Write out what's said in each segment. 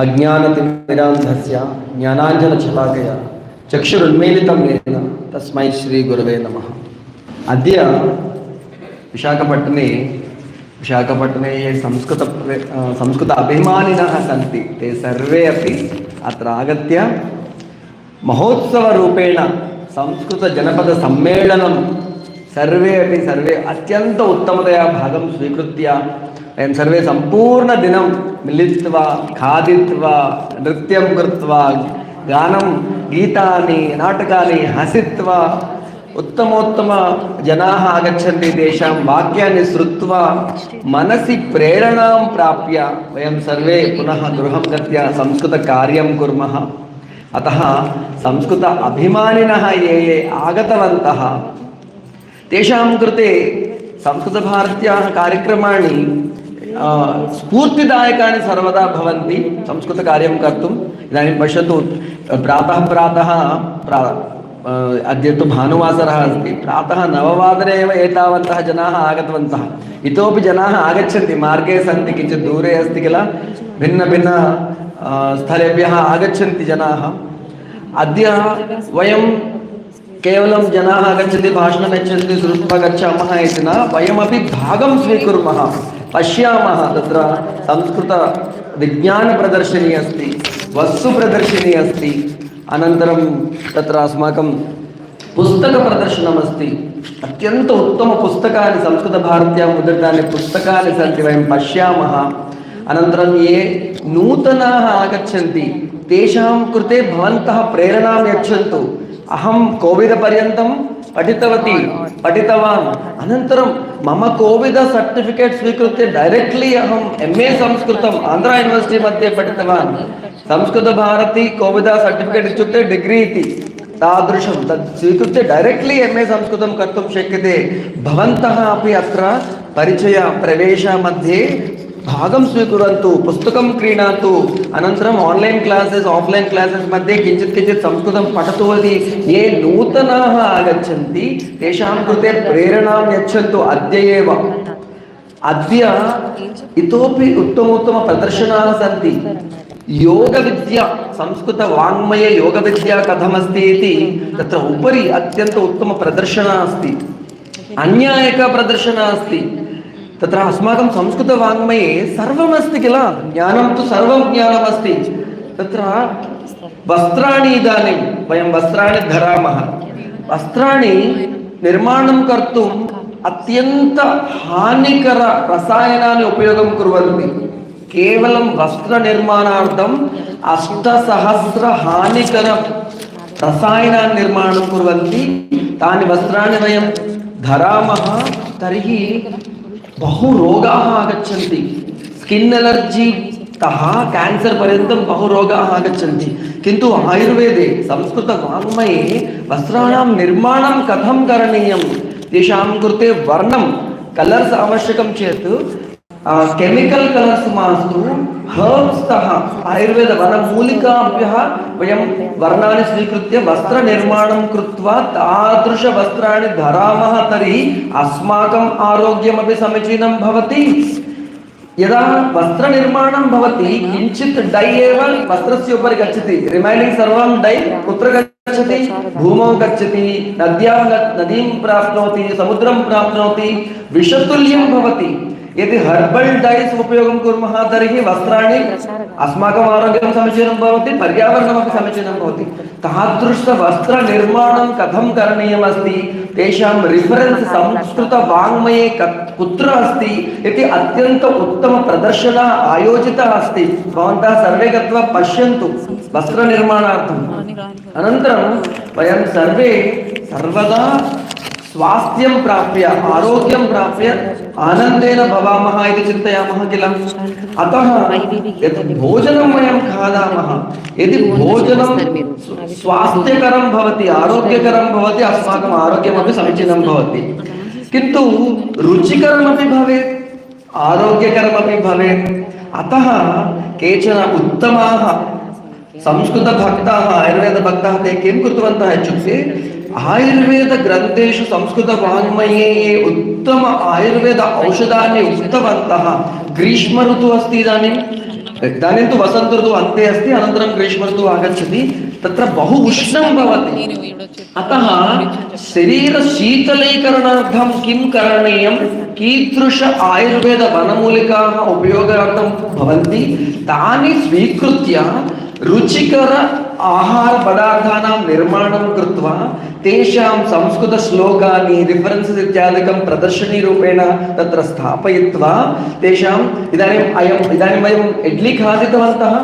अज्ञानतिमिरान्धस्य ज्ञानाञ्जनशलाकया चक्षुरुन्मीलितं येन तस्मै श्रीगुरवे नमः। अद्य विशाखपट्टणे ये संस्कृत अभिमानिनः सन्ति ते सर्वे अपि अत्र आगत्य महोत्सवरूपेण संस्कृतजनपदसम्मेलनं सर्वे अत्यन्त उत्तमतया भागं स्वीकृत्य वयं सर्वे सम्पूर्णदिनं मिलित्वा खादित्वा नृत्यं कृत्वा गानं गीतानि नाटकानि हसित्वा उत्तमोत्तमजनाः आगच्छन्ति। तेषां वाक्यानि श्रुत्वा मनसि प्रेरणां प्राप्य वयं सर्वे पुनः गृहं गत्वा संस्कृतकार्यं कुर्मः। अतः संस्कृत अभिमानिनः ये आगतवन्तः तेषां कृते संस्कृतभारत्याः कार्यक्रमाणि स्फूर्तिदायकानि सर्वदा भवन्ति संस्कृतकार्यं कर्तुम्। इदानीं पश्यतु, प्रातः अद्य तु भानुवासरः अस्ति। प्रातः 9 एव एतावन्तः जनाः आगतवन्तः। इतोपि जनाः आगच्छन्ति, मार्गे सन्ति, किञ्चित् दूरे अस्ति किल, भिन्न स्थलेभ्यः आगच्छन्ति जनाः। अद्य वयं केवलं जनाः आगच्छन्ति, भाषणं यच्छन्ति, श्रुत्वा गच्छामः इति न, वयमपि भागं स्वीकुर्मः, पश्यामः। तत्र संस्कृतविज्ञानप्रदर्शिनी अस्ति, वस्तुप्रदर्शिनी अस्ति, अनन्तरं तत्र अस्माकं पुस्तकप्रदर्शनमस्ति। अत्यन्त उत्तमपुस्तकानि संस्कृतभारत्यां मुद्रितानि पुस्तकानि सन्ति, वयं पश्यामः। अनन्तरं ये नूतनाः आगच्छन्ति तेषां कृते भवन्तः प्रेरणां यच्छन्तु। अहं कोविदपर्यन्तं पठितवान्, अनन्तरं मम कोविद सर्टिफिकेट् स्वीकृत्य डैरेक्ट्लि अहं MA संस्कृतम् आन्ध्रा यूनिवर्सिटी मध्ये पठितवान्। संस्कृतभारती कोविद सर्टिफिकेट् इत्युक्ते डिग्री इति, तादृशं तत् स्वीकृत्य डैरेक्ट्लि MA संस्कृतं कर्तुं शक्यते। भवन्तः अपि अत्र प्रवेशमध्ये भागं स्वीकुर्वन्तु, पुस्तकं क्रीणातु, अनन्तरम् आन्लैन् क्लासेस् आफ्लैन् क्लासेस् मध्ये किञ्चित् संस्कृतं पठतु इति ये नूतनाः आगच्छन्ति तेषां कृते प्रेरणां यच्छन्तु। अद्य इतोपि उत्तमप्रदर्शनाः सन्ति। योगविद्या, संस्कृतवाङ्मये योगविद्या कथमस्ति इति तत्र उपरि अत्यन्त उत्तमप्रदर्शना अस्ति। अन्या एका प्रदर्शना अस्ति, तत्र अस्माकं संस्कृतवाङ्मये सर्वमस्ति किल, ज्ञानं तु सर्वं ज्ञानमस्ति। तत्र वस्त्राणि, इदानीं वयं वस्त्राणि धरामः, वस्त्राणि निर्माणं कर्तुम् अत्यन्त हानिकर रसायनानि उपयोगं कुर्वन्ति। केवलं वस्त्रनिर्माणार्थम् 8,000 हानिकर रसायनानि निर्माणं कुर्वन्ति। तानि वस्त्राणि वयं धरामः तर्हि बहु रोगाः आगच्छन्ति, स्किन् एलर्जी तः कैंसर पर्यन्तं बहु रोगाः आगच्छन्ति। किन्तु आयुर्वेदे संस्कृतवाङ्मये वस्त्राणां निर्माणं कथं करणीयं, तेषां कृते वर्णं कलर्स् आवश्यकं चेत् केमिकल् कलर्स् मास्तु, हर्ब्स् तः आयुर्वेद वनमूलिकाभ्यः वयं वर्णानि स्वीकृत्य वस्त्रनिर्माणं कृत्वा तादृशवस्त्राणि धरामः तर्हि अस्माकम् आरोग्यमपि समीचीनं भवति। यदा वस्त्रनिर्माणं भवति किञ्चित् डै एव वस्त्रस्य उपरि गच्छति, रिमैनिङ्ग् सर्वं डै कुत्र गच्छति, भूमौ गच्छति, नदीं प्राप्नोति, समुद्रं प्राप्नोति, विषतुल्यं भवति। यदि हर्बल डाइस् उपयोगं कुर्मः तर्हि वस्त्राणि अस्माकम् आरोग्यं समीचीनं भवति, पर्यावरणमपि समीचीनं भवति। तादृशवस्त्रनिर्माणं कथं करणीयमस्ति, तेषां रिफरेन्स् संस्कृतवाङ्मये कुत्र अस्ति इति अत्यन्त उत्तमप्रदर्शनः आयोजितः अस्ति। भवन्तः सर्वे गत्वा पश्यन्तु वस्त्रनिर्माणार्थम्। अनन्तरं वयं सर्वे सर्वदा स्वास्थ्यं प्राप्य आरोग्यं प्राप्य आनन्देन भवामः इति चिन्तयामः किल। अतः यत् भोजनं वयं खादामः, यदि भोजनं स्वास्थ्यकरं भवति, आरोग्यकरं भवति, अस्माकम् आरोग्यमपि समीचीनं भवति। किन्तु रुचिकरमपि भवेत्, आरोग्यकरमपि भवेत्। अतः केचन उत्तमाः संस्कृतभक्ताः, आयुर्वेदभक्ताः ते किं कृतवन्तः इत्युक्ते आयुर्वेद ग्रंथेषु संस्कृत वाङ्मये ये उत्तम आयुर्वेद औषधानि उक्तवन्तः। ग्रीष्म ऋतु अस्ति इदानीं, इदानीं तु वसन्त ऋतुः अन्ते अस्ति, अनन्तरं ग्रीष्म ऋतुः आगच्छति, तत्र बहु उष्णं भवति। अतः शरीरशीतलीकरणार्थं किं करणीयं, कीदृश आयुर्वेद वनमूलिकाः उपयोगार्थं भवन्ति तानि स्वीकृत्य रुचिकर आहारपदार्थानां निर्माणं कृत्वा तेषां संस्कृतश्लोकानि रिफरेन्सस् इत्यादिकं प्रदर्शनीरूपेण तत्र स्थापयित्वा तेषाम् इदानीं वयम् इड्ली खादितवन्तः,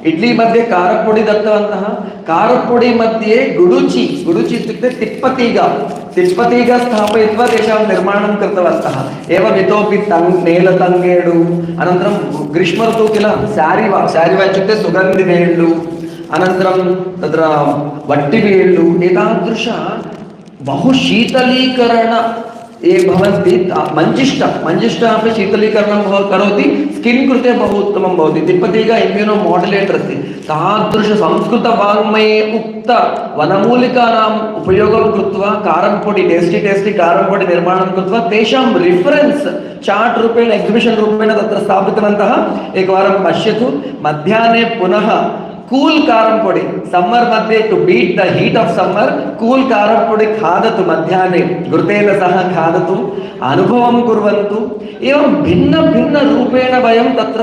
इड्ली मध्ये कारपोडि दत्तवन्तः, कारपोडि मध्ये गुडुचि इत्युक्ते तिप्पतीगा स्थापयित्वा तेषां निर्माणं कृतवन्तः। एवम् इतोपि नेलतङ्गेडु, अनन्तरं ग्रीष्म ऋतुः किल सारिवा इत्युक्ते सुगन्धिवेल्लु, अनन्तरं तत्र वट्टिवेल्लु, एतादृश बहु शीतलीकरण ये भवन्ति। मञ्जिष्टा अपि शीतलीकरणं करोति, स्किन् कृते बहु उत्तमं भवति। तिप्पतीगा इम्यूनो माड्युलेटर् अस्ति। तादृश संस्कृतवाङ्मये उक्त वनमूलिकानाम् उपयोगं कृत्वा कारंपोडि टेस्टी कारंपोडि निर्माणं कृत्वा तेषां रिफरेन्स् चार्ट् रूपेण एक्सिबिशन् रूपेण तत्र स्थापितवन्तः। एकवारं पश्यतु, मध्याह्ने पुनः कूल कारंपोडि, सम्मर् मध्ये to beat the heat of summer, cool कारंपोडि खादतु, मध्याह्ने घृतेन सह खादतु, अनुभवं कुर्वन्तु। एवं भिन्न भिन्न रूपेण वयं तत्र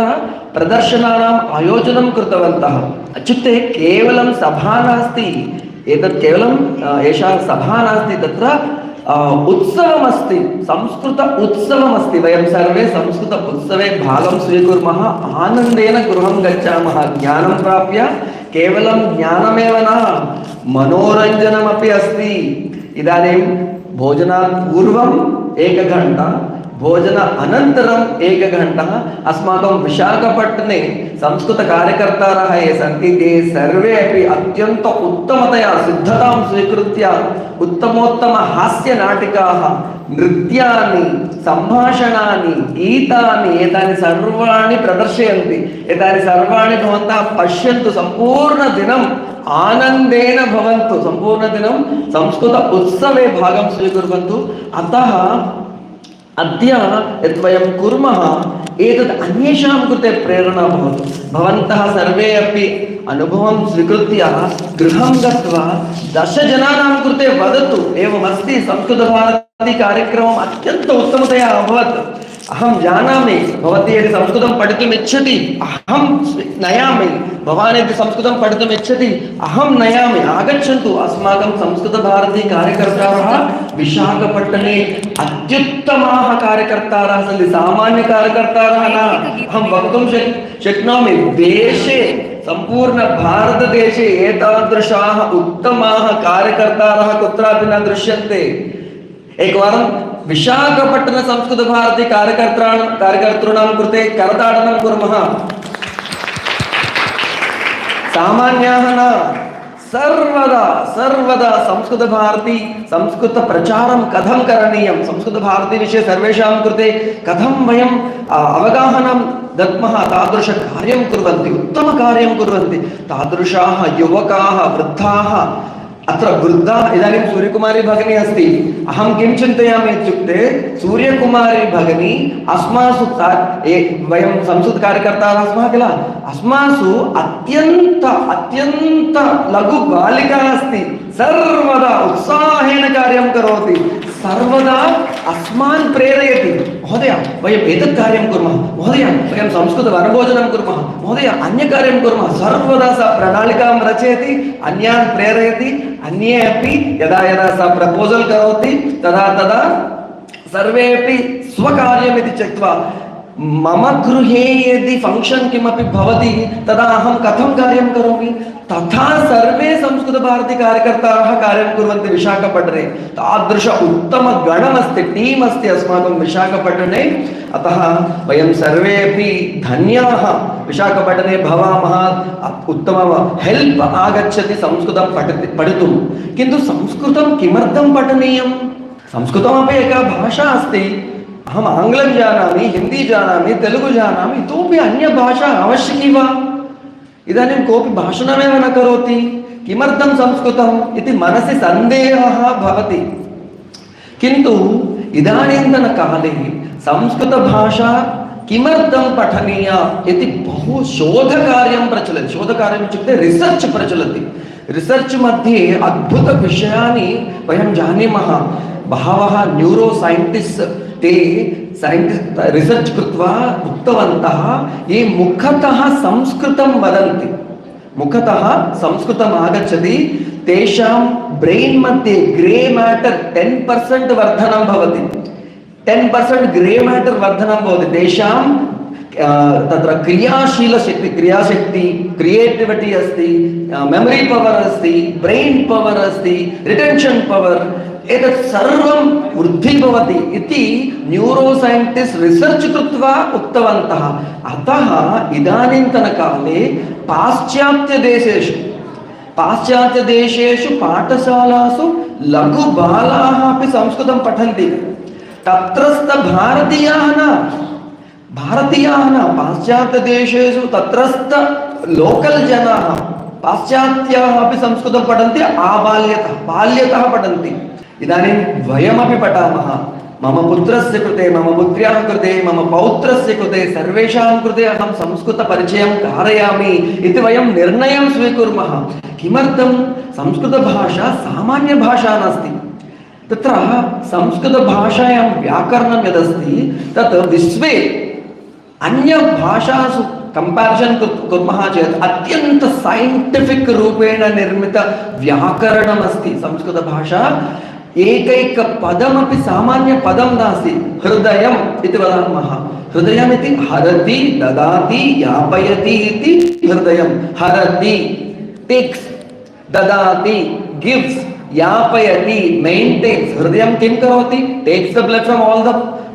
प्रदर्शनानाम् आयोजनं कृतवन्तः। इत्युक्ते केवलं सभा नास्ति, एतत् केवलं एषा सभा नास्ति, तत्र उत्सवमस्ति, संस्कृत उत्सवमस्ति। वयं सर्वे संस्कृत उत्सवे भागं स्वीकुर्मः, आनन्देन गृहं गच्छामः, ज्ञानं प्राप्य। केवलं ज्ञानमेव न, मनोरञ्जनमपि अस्ति। इदानीं भोजनात् पूर्वम् 1 घण्टा, भोजन अनन्तरम् 1 घण्टा अस्माकं विशाखपट्टने संस्कृतकार्यकर्तारः ये सन्ति ते सर्वे अपि अत्यन्त उत्तमतया सिद्धतां स्वीकृत्य उत्तमोत्तम हास्यनाटिकाः, नृत्यानि, सम्भाषणानि, गीतानि एतानि सर्वाणि प्रदर्शयन्ति। एतानि सर्वाणि भवन्तः पश्यन्तु, सम्पूर्णदिनम् आनन्देन भवन्तु, सम्पूर्णदिनं संस्कृत उत्सवे भागं स्वीकुर्वन्तु। अतः अद्य यत् वयं कुर्मः एतत् अन्येषां कृते प्रेरणा भवतु। भवन्तः सर्वे अपि अनुभवं स्वीकृत्य गृहं गत्वा 10 जनानां कृते वदतु, एवमस्ति संस्कृतभारती कार्यक्रमम् अत्यन्त उत्तमतया अभवत्। अहं जानामि भवती यदि संस्कृतं पठितुम् इच्छति अहं नयामि, भवान् यदि संस्कृतं पठितुम् इच्छति अहं नयामि, आगच्छन्तु। अस्माकं संस्कृतभारती कार्यकर्तारः विशाखपट्टने अत्युत्तमाः कार्यकर्तारः सन्ति, सामान्यकार्यकर्तारः न। अहं वक्तुं शक्नोमि, देशे संपूर्ण भारतदेशे एतादृशाः उत्तमाः कार्यकर्तारः कुत्रापि न दृश्यन्ते। एकवारं विशाखपट्टन संस्कृतभारती कार्यकर्तॄणां कृते करताडनं कुर्मः। सामान्याः न, सर्वदा संस्कृतभारती संस्कृतप्रचारं कथं करणीयं, संस्कृतभारती विषये सर्वेषां कृते कथं वयम् अवगाहनं दद्मः, तादृशकार्यं कुर्वन्ति, उत्तमकार्यं कुर्वन्ति। तादृशाः युवकाः, वृद्धाः, अत्र वृद्धा इदानीं सूर्यकुमारी भगिनी अस्ति। अहं किं चिन्तयामि इत्युक्ते सूर्यकुमारी भगिनी अस्मासु वयं संस्कृतकार्यकर्तारः स्मः किल, अस्मासु अत्यन्त लघु बालिका अस्ति, सर्वदा उत्साहेन कार्यं करोति, सर्वदा अस्मान् प्रेरयति। महोदय वयम् एतत् कार्यं कुर्मः, महोदय वयं संस्कृतवनभोजनं कुर्मः, महोदय अन्यकार्यं कुर्मः। सर्वदा सा प्रणालिकां रचयति, अन्यान् प्रेरयति। अन्ये अपि यदा सा प्रपोजल् करोति तदा सर्वे अपि स्वकार्यमिति त्यक्त्वा, मम गृहे यदि फंक्शन् किमपि भवति तदा अहं कथं कार्यं करोमि, तथा सर्वे संस्कृतभारती कार्यकर्तारः कार्यं कुर्वन्ति विशाखपट्टने। तादृश उत्तमगणमस्ति, टीम् अस्ति अस्माकं विशाखपट्टने। अतः वयं सर्वे अपि धन्याः, विशाखपट्टने भवामः, उत्तमं हेल्प् आगच्छति संस्कृतं पठितुं। किन्तु संस्कृतं किमर्थं पठनीयं? संस्कृतमपि एका भाषा अस्ति। अहम् आङ्ग्लं जानामि, हिन्दी जानामि, तेलुगु जानामि, इतोपि अन्यभाषा आवश्यकी वा? इदानीं कोऽपि भाषणमेव न करोति, किमर्थं संस्कृतम् इति मनसि सन्देहः भवति। किन्तु इदानीन्तनकाले संस्कृतभाषा किमर्थं पठनीया इति बहु शोधकार्यं प्रचलति। शोधकार्यम् इत्युक्ते रिसर्च् प्रचलति। रिसर्च् मध्ये अद्भुतविषयानि वयं जानीमः। बहवः न्यूरो सैन्टिस्ट्स् ते रिसर्च् कृत्वा उक्तवन्तः ये मुखतः संस्कृतं वदन्ति, मुखतः संस्कृतम् आगच्छति, तेषां ब्रेन् मध्ये ग्रे मैटर् 10% वर्धनं भवति। 10% ग्रे मैटर् वर्धनं भवति। तेषां तत्र क्रियाशक्ति क्रिएटिविटी अस्ति, मेमरी पवर् अस्ति, ब्रेन् पवर् अस्ति, रिटेन्शन् पवर्, एतत् सर्वं वृद्धि भवति इति न्यूरो सैन्टिस्ट् रिसर्च् कृत्वा उक्तवन्तः। अतः इदानीन्तनकाले पाश्चात्यदेशेषु पाठशालासु लघुबालाः अपि संस्कृतं पठन्ति। तत्रस्थ भारतीयाः न पाश्चात्यदेशेषु तत्रस्थ लोकल् जनाः पाश्चात्याः अपि संस्कृतं पठन्ति। बाल्यतः पठन्ति। इदानीं वयमपि पठामः। मम पुत्रस्य कृते, मम पुत्र्याः कृते, मम पौत्रस्य कृते, सर्वेषां कृते अहं संस्कृतपरिचयं कारयामि इति वयं निर्णयं स्वीकुर्मः। किमर्थं? संस्कृतभाषा सामान्यभाषा नास्ति। तत्र संस्कृतभाषायां व्याकरणं यदस्ति तत् विश्वे अन्यभाषासु कंपैरिजन कुर्मः चेत् अत्यन्त साइंटिफिक रूपेण निर्मित व्याकरणम् अस्ति संस्कृतभाषा। एकैक पदमपि सामान्य पदं नास्ति। हृदयम् इति वदामः। हृदयम् इति हरति, ददाति, यापयति इति हृदयं। हरति टेक्स्, ददाति गिव्स्, यापयति मेंटेन्स। हृदयं किं करोति? Tax the blood from all the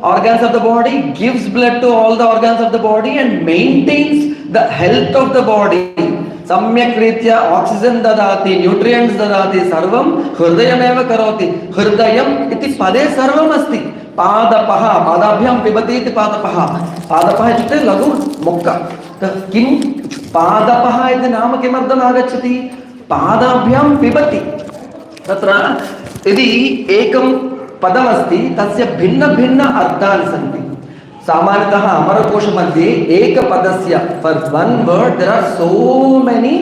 organs of the body, gives blood to all the organs of the body and maintains the health of the body. सम्यक् रीत्या ऑक्सीजन ददाति, न्यूट्रिएंट्स ददाति, सर्वं हृदयमेव करोति। हृदयम् इति पदे सर्वम् अस्ति। पादपः, पादाभ्यां पिबति इति पादपः। पादपः इत्युक्ते लघु मुक्क। किं पादपः इति नाम किमर्थम् आगच्छति? पादाभ्यां पिबति। तत्र यदि एकं पदमस्ति तस्य भिन्न भिन्न अर्थानि सन्ति। सामान्यतः अमरकोश मध्ये एक पदस्य for one word there are so many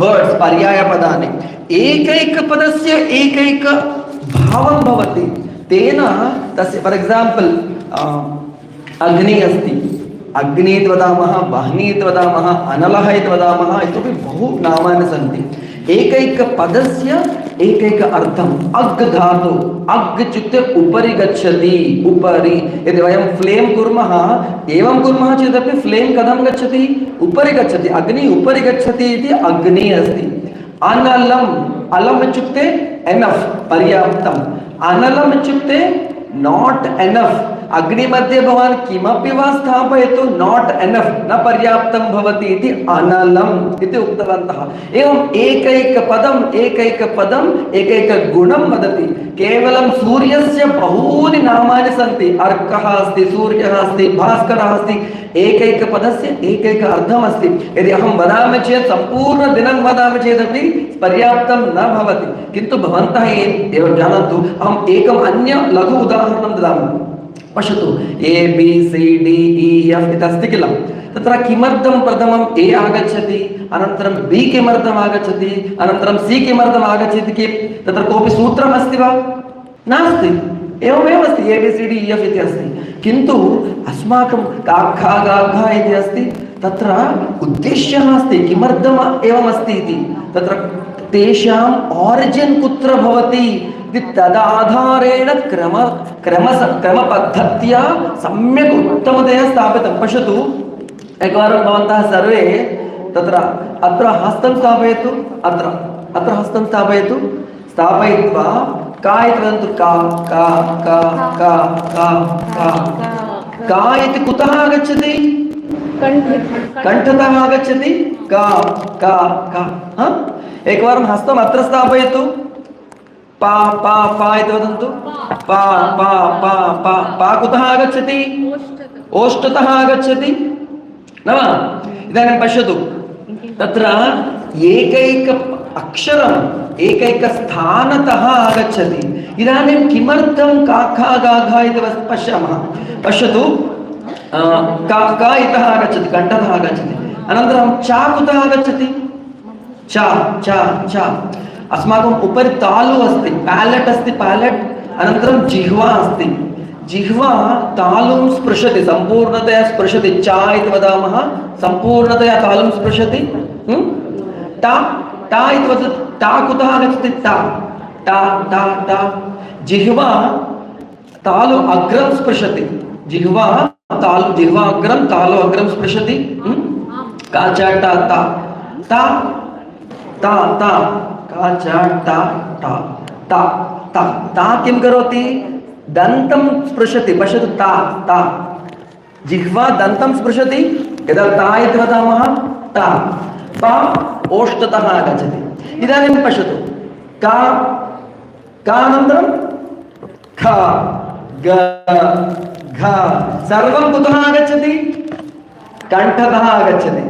words, पर्याय पदानि। एकैक पदस्य एकैक भावं भवति। तेन तस्य फॉर एग्जांपल अग्नि अस्ति, अग्नि इति वदामः, वह्नि इति वदामः, अनलः इति वदामः, इतोपि बहु नामानि सन्ति। एकैक पदस्य एकैक अर्थम्। अग् धातु, अग् इत्युक्ते उपरि गच्छति, उपरि। यदि वयं फ्लेम कुर्मः, एवं कुर्मः चेदपि फ्लेम कथं गच्छति? उपरि गच्छति। अग्नि उपरि गच्छति इति अग्नि अस्ति। अनलम्, अलम् इत्युक्ते एनफ्, पर्याप्तम्। अनलम् इत्युक्ते नाट् एनफ्। अग्नि मध्ये भवान् किमपि वा स्थापयतु, नाट् एनफ्, न पर्याप्तं भवति इति अनलम् इति उक्तवन्तः। एवम् एकैक पदम् एकैक गुणं वदति। केवलं सूर्यस्य बहूनि नामानि सन्ति। अर्कः अस्ति, सूर्यः अस्ति, भास्करः अस्ति। एकैक पदस्य एकैक अर्थमस्ति। यदि अहं वदामि चेत् सम्पूर्णदिनं वदामि चेदपि पर्याप्तं न भवति। किन्तु भवन्तः एवं जानन्तु, अहम् एकम् अन्य लघु उदाहरणं ददामि। पश्यतु, A B C D E F इति अस्ति किल? तत्र किमर्थं प्रथमम् ए आगच्छति, अनन्तरं बी किमर्थम् आगच्छति, अनन्तरं सी किमर्थम् आगच्छति? तत्र कोऽपि सूत्रम् अस्ति वा? नास्ति। एवमेव अस्ति, A B C D E F इति अस्ति। किन्तु अस्माकं काखा गाघा इति अस्ति, तत्र उद्देश्यः अस्ति किमर्थम् एवम् अस्ति इति। तत्र तेषाम् ऑरिजिन् कुत्र भवति तदाधारेण क्रमपद्धत्या सम्यक् उत्तमतया स्थापितं। पश्यतु, एकवारं भवन्तः सर्वे तत्र अत्र हस्तं स्थापयतु, अत्र हस्तं स्थापयतु। स्थापयित्वा का इति वदन्तु। का का का का का का का इति कुतः आगच्छति? कण्ठतः आगच्छति। का का का। एकवारं हस्तम् अत्र स्थापयतु। पा पा पा इति वदन्तु। पा पा पा पा पा कुतः आगच्छति? ओष्ठतः आगच्छति न वा? इदानीं पश्यतु, तत्र एकैक अक्षरम् एकैक स्थानतः आगच्छति। इदानीं किमर्थं काखा गाघा इति पश्यामः। पश्यतु, क इतः आगच्छति, कण्ठतः आगच्छति। अनन्तरं च कुतः आगच्छति? च च च अस्माकम् उपरि तालु अस्ति, प्यालेट् अस्ति, प्यालेट्। अनन्तरं जिह्वा अस्ति, जिह्वा तालुं स्पृशति, सम्पूर्णतया स्पृशति। च इति वदामः, सम्पूर्णतया तालुं स्पृशति। टा टा इति वदति, टा कुतः आगच्छति? टा टा टा टा जिह्वा तालु अग्रं स्पृशति, जिह्वा तालु, जिह्वा अग्रं, तालु अग्रं स्पृशति। का च टा ता ता ता ता का च टा टा ता ता ता किं करोति? दन्तं स्पृशति। पश्यतु, ता ता जिह्वा दन्तं स्पृशति। यदा ता इति वदामः, ता पा ओष्ठतः आगच्छति। इदानीं पश्यतु, का अनन्तरं ख ग घ सर्वं कुतः आगच्छति? कण्ठतः आगच्छति,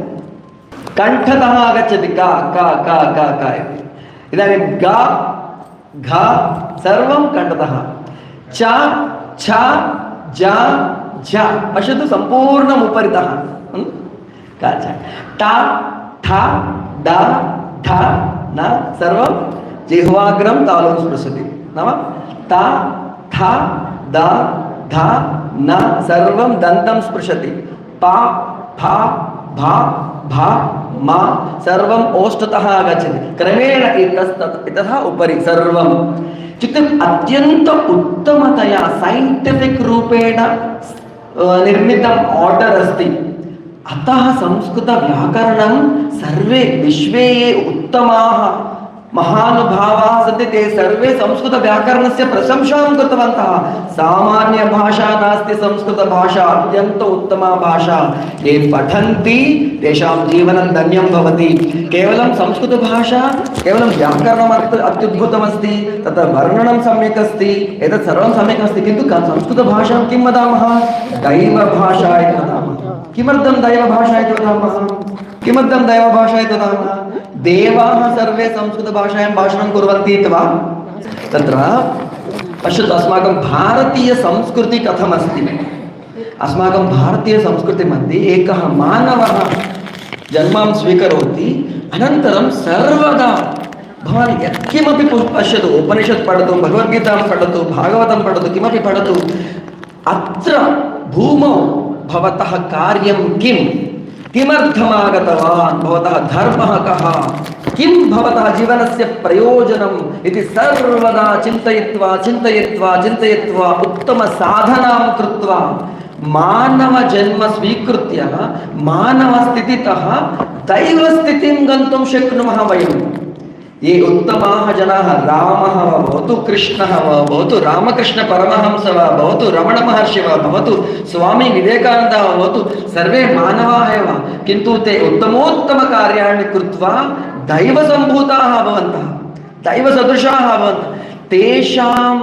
कण्ठतः आगच्छति। का का का का का इदानीं ग घ सर्वं कण्ठतः। च छ ज झ पश्यतु, सम्पूर्णम् उपरितः। का च टा ठ ड ढ न सर्वं जिह्वाग्रं तालुं स्पृशति। नाम ता थ द ध न सर्वं दन्तं स्पृशति। पा फा भा भा मा सर्वम् ओष्ठतः आगच्छति। क्रमेण इतः उपरि सर्वम् इत्युक्ते अत्यन्त उत्तमतया सैन्टिफिक् रूपेण निर्मितम् आर्डर् अस्ति। अतः संस्कृतव्याकरणं सर्वे विश्वे ये उत्तमाः महानुभावाः सन्ति, ते सर्वे संस्कृतव्याकरणस्य प्रशंसां कृतवन्तः। सामान्यभाषा नास्ति, संस्कृतभाषा अत्यन्त उत्तमा भाषा। ये पठन्ति तेषां जीवनं धन्यं भवति। केवलं संस्कृतभाषा, केवलं व्याकरणम् अत्युद्भुतमस्ति, तत्र वर्णनं सम्यक् अस्ति, एतत् सर्वं सम्यक् अस्ति, किन्तु संस्कृतभाषां किं वदामः? दैवभाषा इति वदामः। किमर्थं दैवभाषा इति वदामः? किमर्थं दैवभाषा इति वदामः? देवाः सर्वे संस्कृतभाषायां भाषणं कुर्वन्ति इति वा? तत्र पश्यतु, अस्माकं भारतीयसंस्कृतिः कथमस्ति? अस्माकं भारतीयसंस्कृतिमध्ये एकः मानवः जन्मां स्वीकरोति, अनन्तरं सर्वदा भवान् यत्किमपि पश्यतु, उपनिषत् पठतु, भगवद्गीतां पठतु, भागवतं पठतु, किमपि पठतु, अत्र भूमौ भवतः कार्यं किम्? किमर्थमागतवान्? भवतः धर्मः कः? किं भवतः जीवनस्य प्रयोजनम् इति सर्वदा चिन्तयित्वा चिन्तयित्वा चिन्तयित्वा उत्तमसाधनां कृत्वा मानवजन्म स्वीकृत्य मानवस्थितितः दैवस्थितिं गन्तुं शक्नुमः वयम्। ये उत्तमाः जनाः, रामः वा भवतु, कृष्णः वा भवतु, रामकृष्णपरमहंसः वा भवतु, रमणमहर्षिः वा भवतु, स्वामी विवेकानन्दः वा भवतु, सर्वे मानवाः एव, किन्तु ते उत्तमोत्तमकार्याणि कृत्वा दैवसम्भूताः भवन्तः, दैवसदृशाः भवन्तः। तेषाम्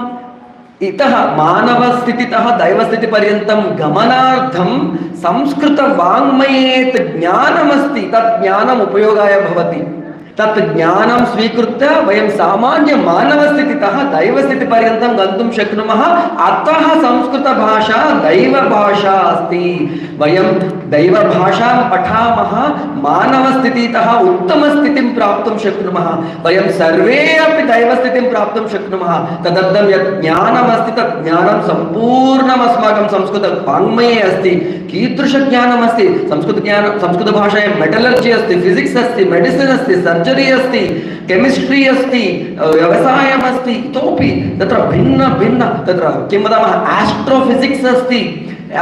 इतः मानवस्थितितः दैवस्थितिपर्यन्तं गमनार्थं संस्कृतवाङ्मये यत् ज्ञानमस्ति, तत् ज्ञानम् उपयोगाय भवति। तत् ज्ञानं स्वीकृत्य वयं सामान्यमानवस्थितितः दैवस्थितिपर्यन्तं गन्तुं शक्नुमः। अतः संस्कृतभाषा दैवभाषा अस्ति। वयं दैवभाषां पठामः, मानवस्थितितः उत्तमस्थितिं प्राप्तुं शक्नुमः। वयं सर्वे अपि दैवस्थितिं प्राप्तुं शक्नुमः। तदर्थं यत् ज्ञानमस्ति तत् ज्ञानं सम्पूर्णम् अस्माकं संस्कृतवाङ्मये अस्ति। कीदृशज्ञानमस्ति? संस्कृतज्ञानं, संस्कृतभाषायां मेटलर्जि अस्ति, फिजिक्स् अस्ति, मेडिसिन् अस्ति, सर्जरी अस्ति, केमिस्ट्री अस्ति, व्यवसायम् अस्ति, इतोपि तत्र भिन्न भिन्न, तत्र किं वदामः, एस्ट्रोफिजिक्स् अस्ति,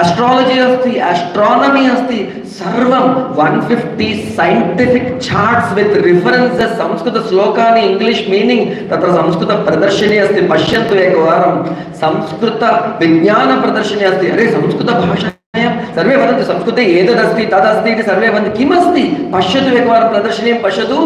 एस्ट्रालजि अस्ति, एस्ट्रानमि अस्ति, सर्वं 150 सैन्टिफिक् चार्ट्स् वित् रिफरेन्सेस्, संस्कृतश्लोकानि, इंग्लिश् मीनिङ्ग्, तत्र संस्कृतप्रदर्शिनी अस्ति। पश्यन्तु एकवारं, संस्कृतविज्ञानप्रदर्शिनी अस्ति। अरे संस्कृतभाषा सर्वे वदन्ति संस्कृते एतदस्ति तदस्ति इति सर्वे वदन्ति। किमस्ति? पश्यतु एकवारं प्रदर्शनीं पश्यतु।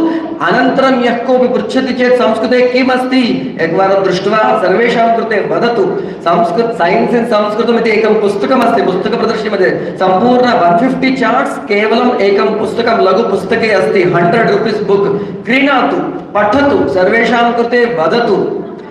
अनन्तरं यः कोऽपि पृच्छति चेत् संस्कृते किमस्ति एकवारं दृष्ट्वा सर्वेषां कृते वदतु। संस्कृत सैन्स् इन् संस्कृतम् इति एकं पुस्तकमस्ति, पुस्तकप्रदर्शनीमध्ये सम्पूर्ण 150 चार्ट्स् केवलम् एकं पुस्तकं, लघुपुस्तके अस्ति। 100 रुपीस् बुक्। क्रीणातु, पठतु, सर्वेषां कृते वदतु।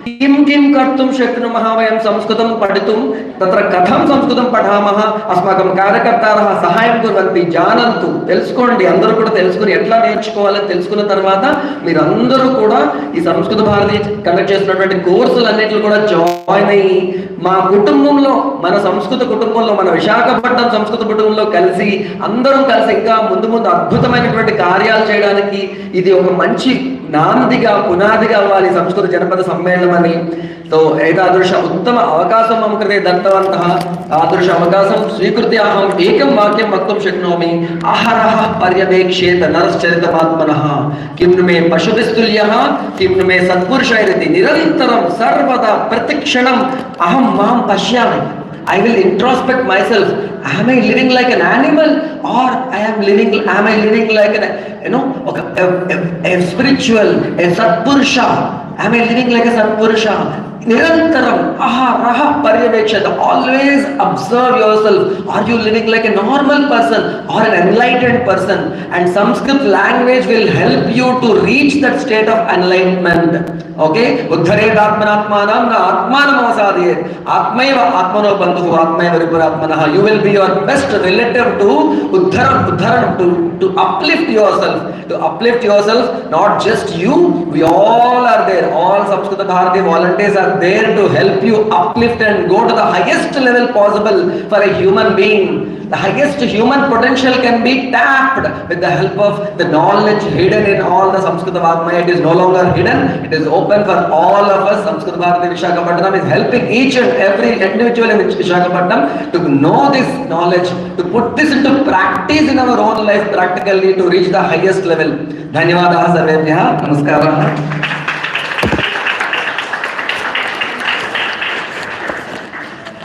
किं किं कर्तुं शक्नुमः वयं संस्कृतं पठितुं तत्र कथं संस्कृतं पठामः अस्माकं कार्यकर्तारः సహాయం కుర్వంతి జానంతు తెలుసుకోండి అందరూ కూడా తెలుసుకుని ఎట్లా నేర్చుకోవాలని తెలుసుకున్న తర్వాత మీరందరూ కూడా ఈ సంస్కృత భారతి కండక్ట్ చేస్తున్నటువంటి కోర్సులన్నింటిలో కూడా జాయిన్ అయ్యి మా కుటుంబంలో మన సంస్కృత కుటుంబంలో మన విశాఖపట్నం సంస్కృత కుటుంబంలో కలిసి అందరం కలిసి ఇంకా ముందు ముందు అద్భుతమైనటువంటి కార్యాలు చేయడానికి ఇది ఒక మంచి నాందిగా పునాదిగా అవ్వాలి సంస్కృత జనపద సమ్మేళనం అని. तो एतादृश उत्तम अवकाशं मम कृते दत्तवन्तः. तादृश अवकाशं स्वीकृत्य अहम् एकं वाक्यं वक्तुं शक्नोमि. अहरः पर्यवेक्ष्येत नरश्चरितमात्मनः किं नु मे पशुभिस्तुल्यः किं नु मे सत्पुरुषैरिति निरन्तरं सर्वदा प्रतिक्षणम् अहं मां पश्यामि. I will introspect myself. Am I living like an animal or am I living like an, a spiritual, a Satpurusha? Am I living like a Satpurusha? Nirantaram aharaha paryavekshata. Always observe yourself. Are you living like a normal person or an enlightened person? And Sanskrit language will help you to reach that state of enlightenment. Okay? Uddharet atmanatmanam na atmanam asadiyet. Atmaiva atmano bandhu atmaiva ripuratmanah. You will be your best relative to uddharam, to uplift yourself. To uplift yourself, not just you, we all are there. All Samskrita Bharati volunteers are there to help you uplift and go to the highest level possible for a human being. The highest human potential can be tapped with the help of the knowledge hidden in all the Samskrita Vagnmaya. It is no longer hidden, it is open for all of us. Samskrita Bharati Visakhapatnam is helping each and every individual in Visakhapatnam to know this knowledge, to put this into practice in our own life practically to reach the highest level. Dhanyavadah sarvebhyah. Namaskaraः.